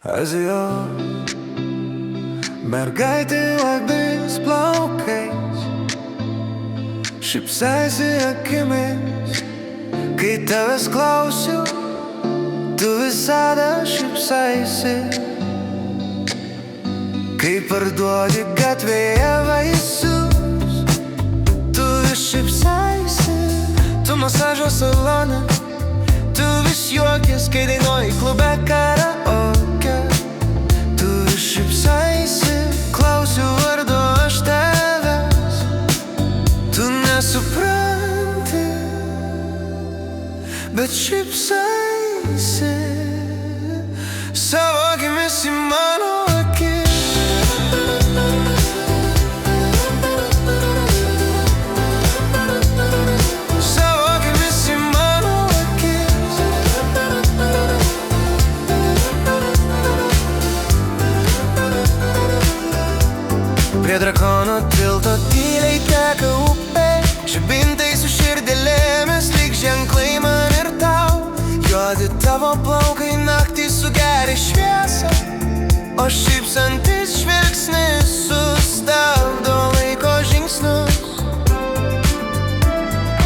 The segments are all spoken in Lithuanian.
Azijos mergaitė juodais plaukais, šypsaisi akimis, kai tavęs klausiu, tu visada šypsaisi. Kai parduodi gatvėje vaisius, tu vis šypsaisi. Tu masažo salone, tu vis juokis, kai dainuoji klube karaoke. Tu vis šypsaisi, klausiu vardu aš tavęs. Tu nesupranti, bet šypsaisi savo akimis į mano akis. Savo akimis į mano akis. Prie drakono tilto tyliai teka upė, žibintai su širdėlėmis lyg ženklai man ir tau. Juodi tavo plaukai naktį sugeria šviesą, o šypsantis žvilgsnis sustabdo laiko žingsnius.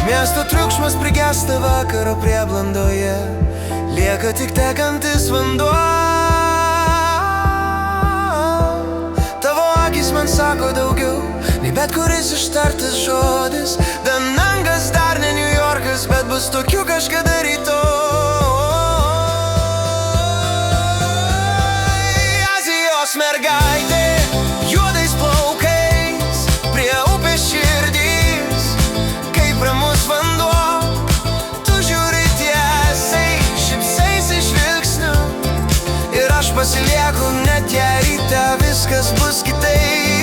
Miesto triukšmas prigęsta vakaro prieblandoje, lieka tik tekantis vanduo. Tavo akis man sako daugiau nei bet kuris ištartas žodis. Danangas dar ne New Yorkas, bet bus tokių kažkada rytoj. Azijos mergaitė juodais plaukais, prie upės širdys, kaip ramus vanduo. Tu žiūri tiesiai, šypsaisi žvilgsniu, ir aš pasilieku net jei ryte viskas bus kitaip.